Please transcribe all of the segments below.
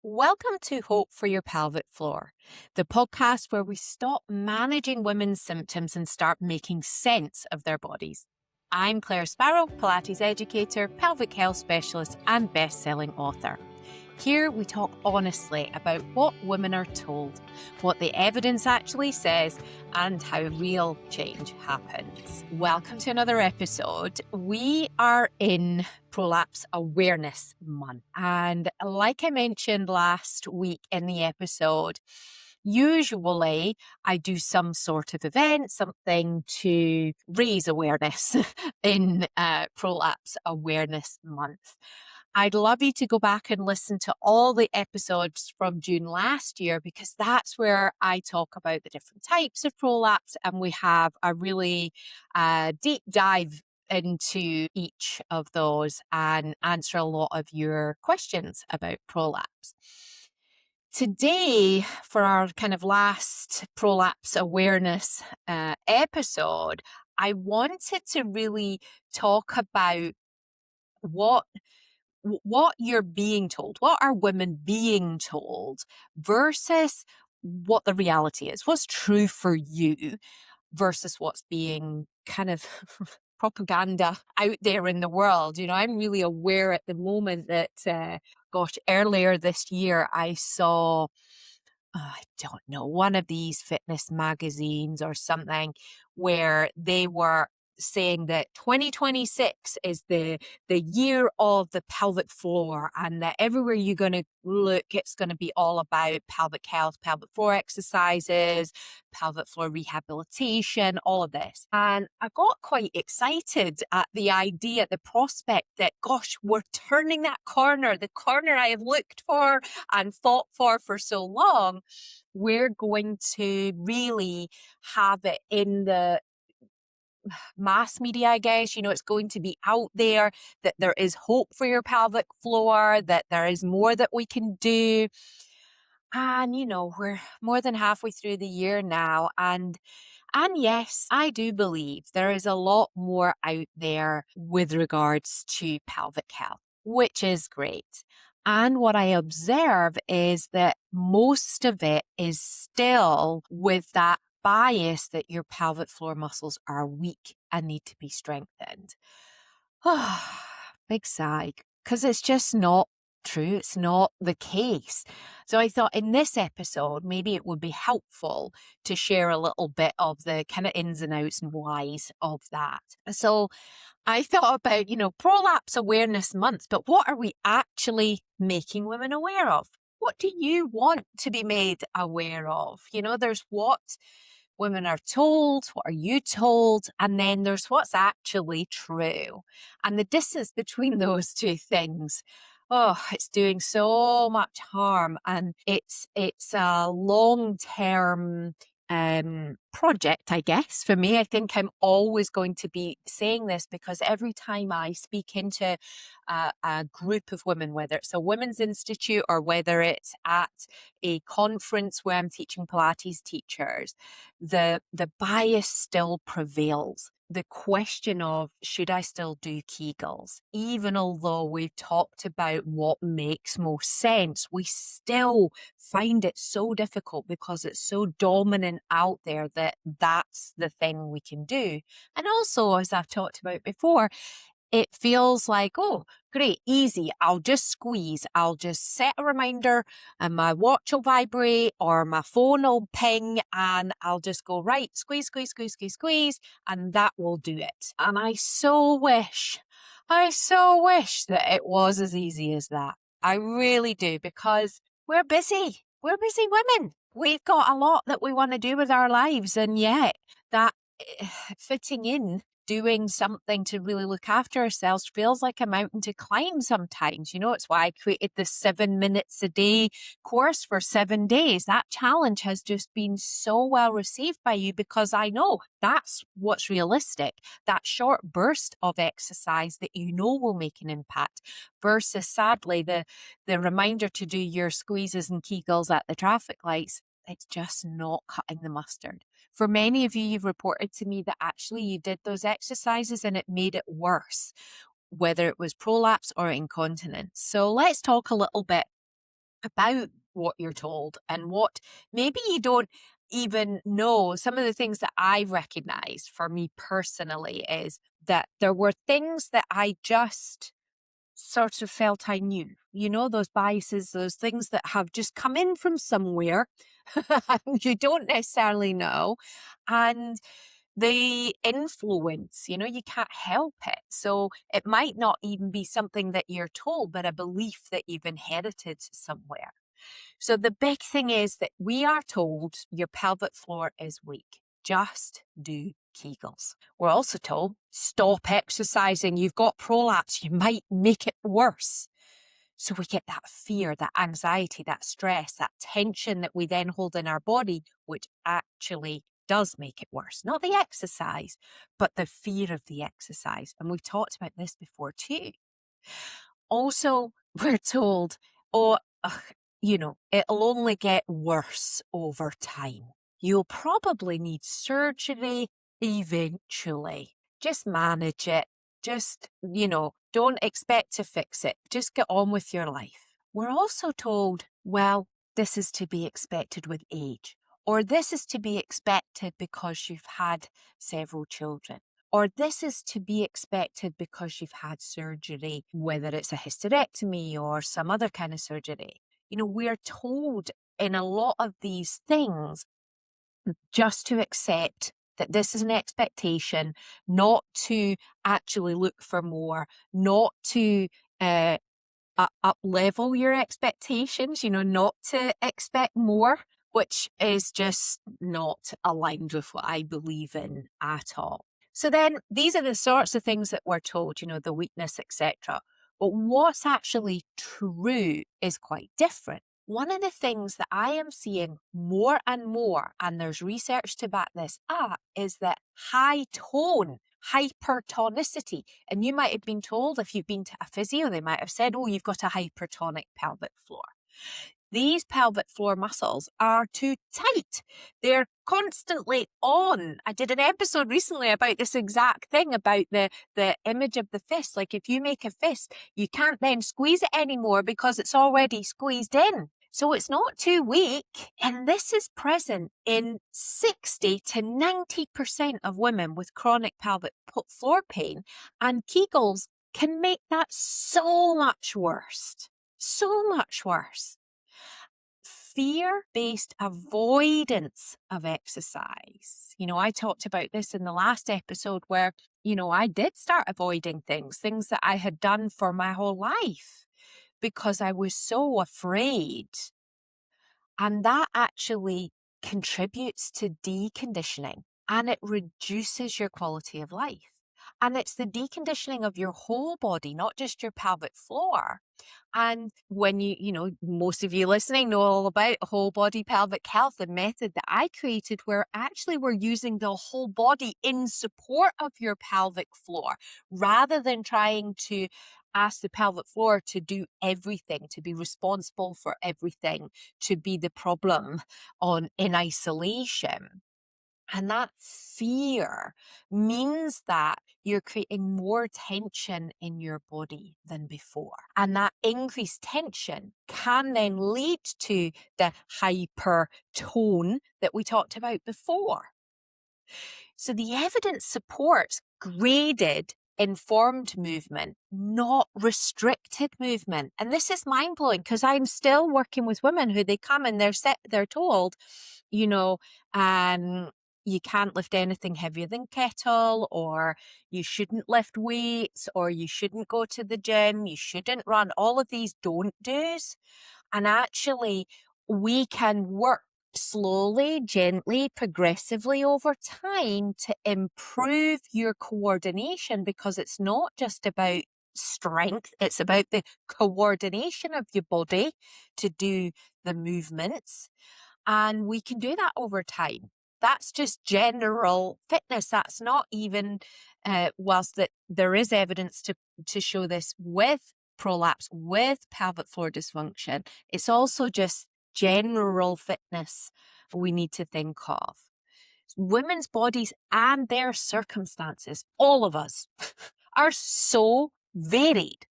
Welcome to Hope for Your Pelvic Floor, the podcast where we stop managing women's symptoms and start making sense of their bodies. I'm Claire Sparrow, Pilates educator, pelvic health specialist, and best-selling author. Here we talk honestly about what women are told, what the evidence actually says, and how real change happens. Welcome to another episode. We are in Prolapse Awareness Month. And like I mentioned last week in the episode, usually I do some sort of event, something to raise awareness in Prolapse Awareness Month. I'd love you to go back and listen to all the episodes from June last year, because that's where I talk about the different types of prolapse, and we have a really deep dive into each of those and answer a lot of your questions about prolapse. Today, for our kind of last prolapse awareness episode, I wanted to really talk about what you're being told, what are women being told versus what the reality is, what's true for you versus what's being kind of propaganda out there in the world. You know, I'm really aware at the moment that, earlier this year I saw, I don't know, one of these fitness magazines or something where they were saying that 2026 is the year of the pelvic floor, and that everywhere you're going to look, it's going to be all about pelvic health, pelvic floor exercises, pelvic floor rehabilitation, all of this. And I got quite excited at the idea, the prospect that, gosh, we're turning that corner, the corner I have looked for and fought for so long. We're going to really have it in the mass media, I guess. You know, it's going to be out there, that there is hope for your pelvic floor, that there is more that we can do. And, you know, we're more than halfway through the year now. And yes, I do believe there is a lot more out there with regards to pelvic health, which is great. And what I observe is that most of it is still with that bias that your pelvic floor muscles are weak and need to be strengthened. Big sigh, because it's just not true. It's not the case. So I thought in this episode, maybe it would be helpful to share a little bit of the kind of ins and outs and whys of that. So I thought about, you know, Prolapse Awareness Month, but what are we actually making women aware of? What do you want to be made aware of? You know, there's what women are told, what are you told, and then there's what's actually true. And the distance between those two things, oh, it's doing so much harm. And it's a long-term project, I guess. For me, I think I'm always going to be saying this, because every time I speak into a group of women, whether it's a women's institute or whether it's at a conference where I'm teaching Pilates teachers, the bias still prevails. The question of, should I still do Kegels? Even although we've talked about what makes most sense, we still find it so difficult because it's so dominant out there that that's the thing we can do. And also, as I've talked about before, it feels like, oh, great, easy. I'll just squeeze. I'll just set a reminder and my watch will vibrate or my phone will ping and I'll just go, right, squeeze, squeeze, squeeze, squeeze, squeeze, and that will do it. And I so wish that it was as easy as that. I really do, because we're busy. We're busy women. We've got a lot that we want to do with our lives, and yet that fitting in, doing something to really look after ourselves, feels like a mountain to climb sometimes. You know, it's why I created the 7 minutes a day course for 7 days. That challenge has just been so well received by you, because I know that's what's realistic. That short burst of exercise that you know will make an impact, versus sadly the reminder to do your squeezes and Kegels at the traffic lights. It's just not cutting the mustard. For many of you, you've reported to me that actually you did those exercises and it made it worse, whether it was prolapse or incontinence. So let's talk a little bit about what you're told and what maybe you don't even know. Some of the things that I've recognized for me personally is that there were things that I just sort of felt I knew, those biases, those things that have just come in from somewhere and you don't necessarily know. And they influence, you can't help it. So it might not even be something that you're told, but a belief that you've inherited somewhere. So the big thing is that we are told your pelvic floor is weak. Just do Kegels. We're also told stop exercising. You've got prolapse. You might make it worse. So we get that fear, that anxiety, that stress, that tension that we then hold in our body, which actually does make it worse. Not the exercise, but the fear of the exercise. And we've talked about this before too. Also, we're told, it'll only get worse over time. You'll probably need surgery eventually. Just manage it. Just, don't expect to fix it. Just get on with your life. We're also told, well, this is to be expected with age, or this is to be expected because you've had several children, or this is to be expected because you've had surgery, whether it's a hysterectomy or some other kind of surgery. We're told in a lot of these things just to accept that this is an expectation, not to actually look for more, not to up level your expectations, not to expect more, which is just not aligned with what I believe in at all. So then these are the sorts of things that we're told, the weakness, etc. But what's actually true is quite different. One of the things that I am seeing more and more, and there's research to back this up, is that high tone, hypertonicity. And you might have been told, if you've been to a physio, they might have said, oh, you've got a hypertonic pelvic floor. These pelvic floor muscles are too tight. They're constantly on. I did an episode recently about this exact thing, about the image of the fist. Like if you make a fist, you can't then squeeze it anymore because it's already squeezed in. So it's not too weak. And this is present in 60 to 90% of women with chronic pelvic floor pain. And Kegels can make that so much worse. So much worse. Fear-based avoidance of exercise. I talked about this in the last episode where, I did start avoiding things that I had done for my whole life because I was so afraid. And that actually contributes to deconditioning, and it reduces your quality of life. And it's the deconditioning of your whole body, not just your pelvic floor. And when most of you listening know all about whole body pelvic health, the method that I created, where actually we're using the whole body in support of your pelvic floor, rather than trying to ask the pelvic floor to do everything, to be responsible for everything, to be the problem in isolation. And that fear means that you're creating more tension in your body than before. And that increased tension can then lead to the hypertone that we talked about before. So the evidence supports graded informed movement, not restricted movement. And this is mind-blowing because I'm still working with women who they come and they're told, you can't lift anything heavier than kettle, or you shouldn't lift weights, or you shouldn't go to the gym, you shouldn't run, all of these don't do's. And actually, we can work slowly, gently, progressively over time to improve your coordination, because it's not just about strength, it's about the coordination of your body to do the movements. And we can do that over time. That's just general fitness. That's not even, whilst that there is evidence to show this with prolapse, with pelvic floor dysfunction, it's also just general fitness we need to think of. Women's bodies and their circumstances, all of us, are so varied,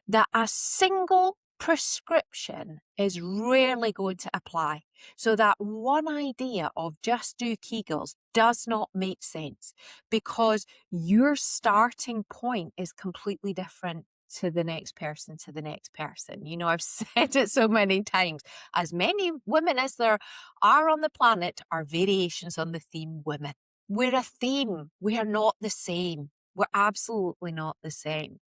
that a single prescription is rarely going to apply. So that one idea of just do Kegels does not make sense, because your starting point is completely different to the next person, to the next person. You know, I've said it so many times. As many women as there are on the planet are variations on the theme women. We're a theme. We are not the same. We're absolutely not the same.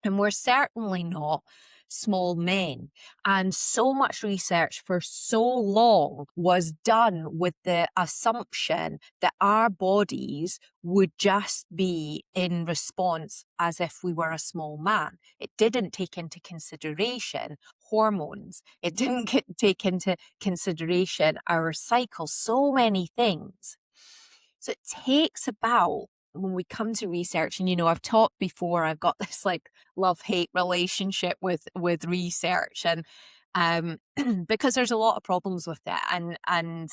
And we're certainly not small men. And so much research for so long was done with the assumption that our bodies would just be in response as if we were a small man. It didn't take into consideration hormones. It didn't take into consideration our cycle, so many things. So it takes about, when we come to research, and, you know, I've talked before, I've got this like love-hate relationship with research, and because there's a lot of problems with it. And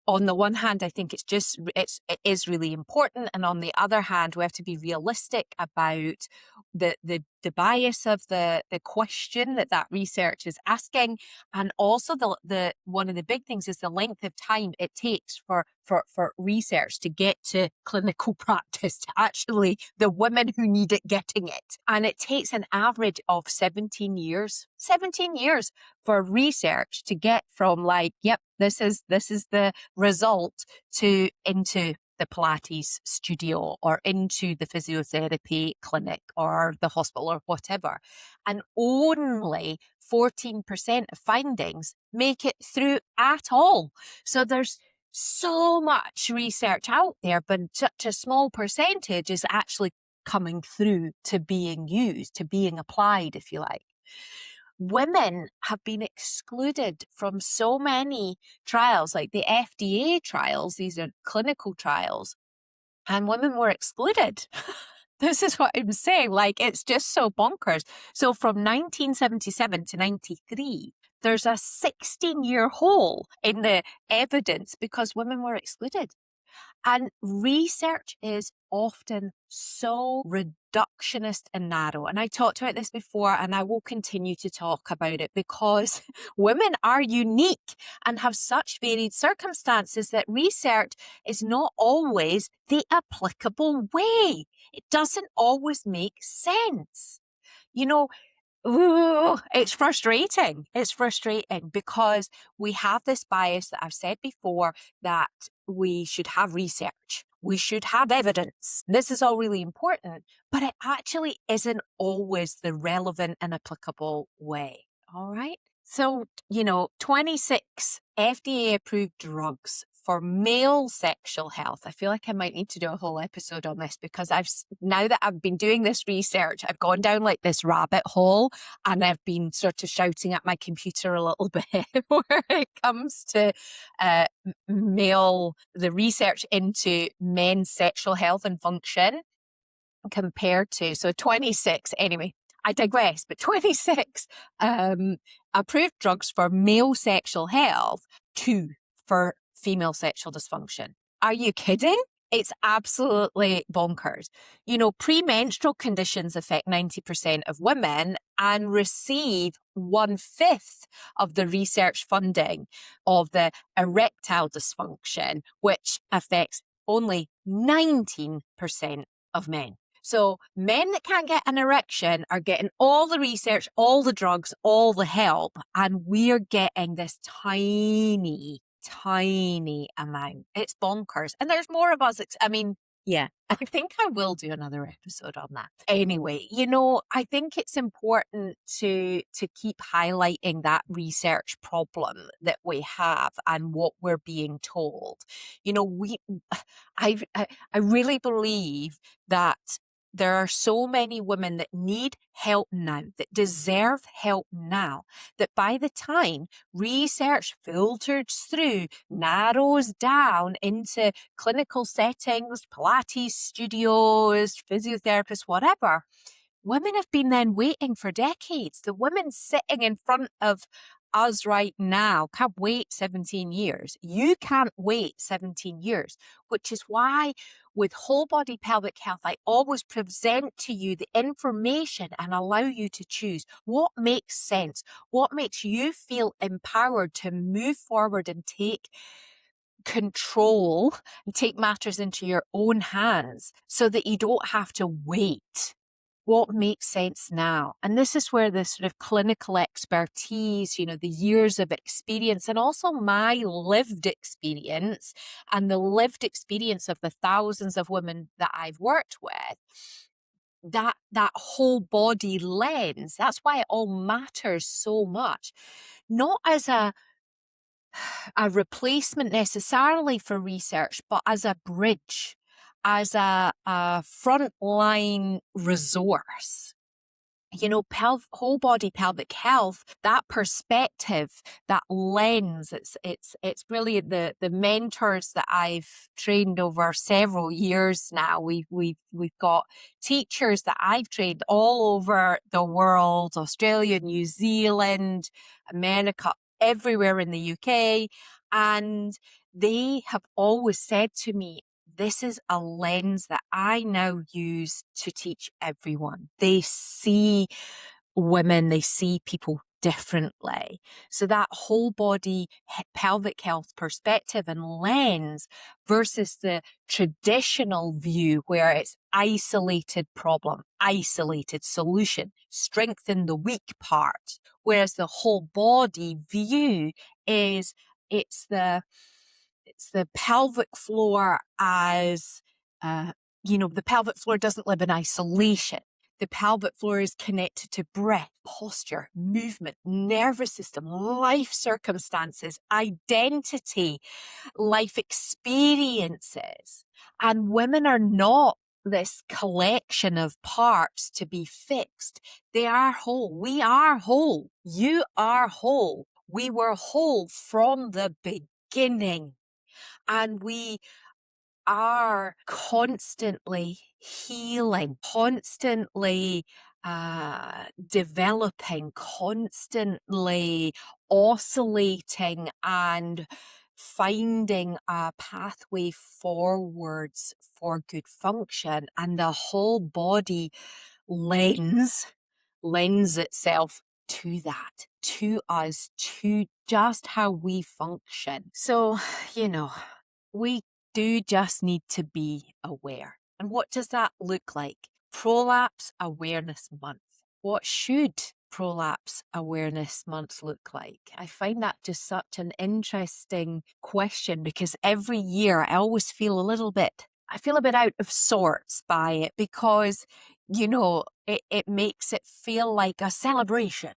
on the one hand, I think it is really important. And on the other hand, we have to be realistic about the bias of the question that research is asking. And also the one of the big things is the length of time it takes for research to get to clinical practice, to actually the women who need it getting it. And it takes an average of 17 years for research to get from like, yep, this is the result, to into the Pilates studio or into the physiotherapy clinic or the hospital or whatever. And only 14% of findings make it through at all. So there's so much research out there, but such a small percentage is actually coming through to being used, to being applied, if you like. Women have been excluded from so many trials, like the FDA trials. These are clinical trials, and women were excluded. This is what I'm saying. Like, it's just so bonkers. So from 1977 to 93, there's a 16-year hole in the evidence because women were excluded. And research is often so reductionist and narrow. And I talked about this before, and I will continue to talk about it, because women are unique and have such varied circumstances that research is not always the applicable way. It doesn't always make sense. You know, it's frustrating. It's frustrating because we have this bias that I've said before, that we should have research. We should have evidence. This is all really important, but it actually isn't always the relevant and applicable way. All right. So, 26 FDA-approved drugs for male sexual health. I feel like I might need to do a whole episode on this, because now that I've been doing this research, I've gone down like this rabbit hole, and I've been sort of shouting at my computer a little bit where it comes to the research into men's sexual health and function compared to, so 26, anyway, I digress, but 26 approved drugs for male sexual health, 2 for female sexual dysfunction. Are you kidding? It's absolutely bonkers. Premenstrual conditions affect 90% of women and receive 1/5 of the research funding of the erectile dysfunction, which affects only 19% of men. So men that can't get an erection are getting all the research, all the drugs, all the help, and we're getting this tiny amount. It's bonkers. And there's more of us. Yeah, I think I will do another episode on that. Anyway, I think it's important to keep highlighting that research problem that we have and what we're being told. I really believe that there are so many women that need help now, that deserve help now, that by the time research filters through, narrows down into clinical settings, Pilates studios, physiotherapists, whatever, women have been then waiting for decades. The women sitting in front of us right now can't wait 17 years. You can't wait 17 years, which is why with whole body pelvic health, I always present to you the information and allow you to choose what makes sense, what makes you feel empowered to move forward and take control and take matters into your own hands so that you don't have to wait. What makes sense now? And this is where the sort of clinical expertise, the years of experience, and also my lived experience and the lived experience of the thousands of women that I've worked with, that whole body lens, that's why it all matters so much. Not as a replacement necessarily for research, but as a bridge, as a frontline resource. Whole body pelvic health, that perspective, that lens, it's really the mentors that I've trained over several years now. We've got teachers that I've trained all over the world, Australia, New Zealand, America, everywhere in the UK. And they have always said to me, this is a lens that I now use to teach everyone. They see women, they see people differently. So that whole body pelvic health perspective and lens versus the traditional view where it's isolated problem, isolated solution, strengthen the weak part. Whereas the whole body view is it's the pelvic floor as, the pelvic floor doesn't live in isolation. The pelvic floor is connected to breath, posture, movement, nervous system, life circumstances, identity, life experiences. And women are not this collection of parts to be fixed. They are whole. We are whole. You are whole. We were whole from the beginning. And we are constantly healing, constantly developing, constantly oscillating and finding a pathway forwards for good function. And the whole body lends itself to that, to us, to just how we function. So, we do just need to be aware. And what does that look like? Prolapse Awareness Month. What should Prolapse Awareness Month look like? I find that just such an interesting question because every year I always feel a bit out of sorts by it because, it makes it feel like a celebration.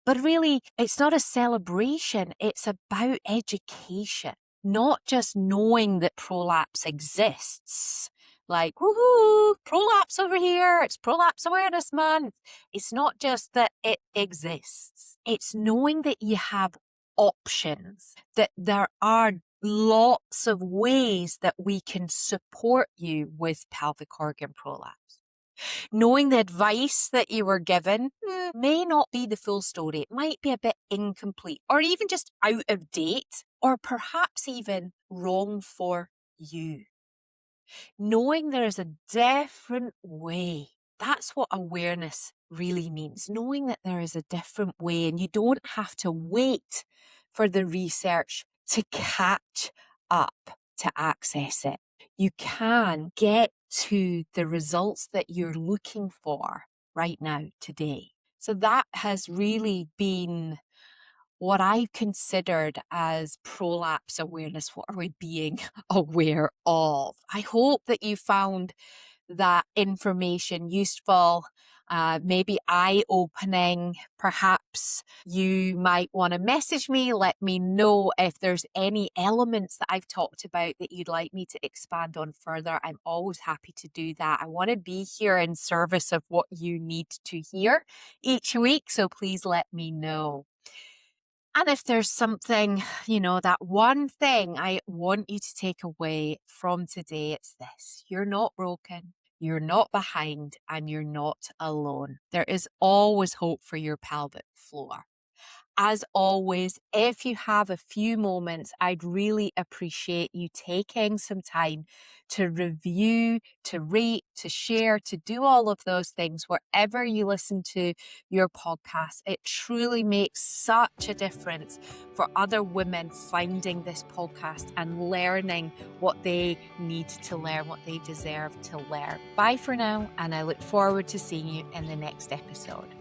But really, it's not a celebration. It's about education. Not just knowing that prolapse exists, like, woohoo, prolapse over here, it's Prolapse Awareness Month. It's not just that it exists. It's knowing that you have options, that there are lots of ways that we can support you with pelvic organ prolapse. Knowing the advice that you were given may not be the full story. It might be a bit incomplete or even just out of date or perhaps even wrong for you. Knowing there is a different way. That's what awareness really means. Knowing that there is a different way and you don't have to wait for the research to catch up to access it. You can get to the results that you're looking for right now, today. So that has really been what I considered as prolapse awareness. What are we being aware of? I hope that you found that information useful, maybe eye-opening. Perhaps you might want to message me, let me know if there's any elements that I've talked about that you'd like me to expand on further. I'm always happy to do that. I want to be here in service of what you need to hear each week, so please let me know. And if there's something, that one thing I want you to take away from today, it's this: you're not broken, you're not behind, and you're not alone. There is always hope for your pelvic floor. As always, if you have a few moments, I'd really appreciate you taking some time to review, to rate, to share, to do all of those things wherever you listen to your podcast. It truly makes such a difference for other women finding this podcast and learning what they need to learn, what they deserve to learn. Bye for now, and I look forward to seeing you in the next episode.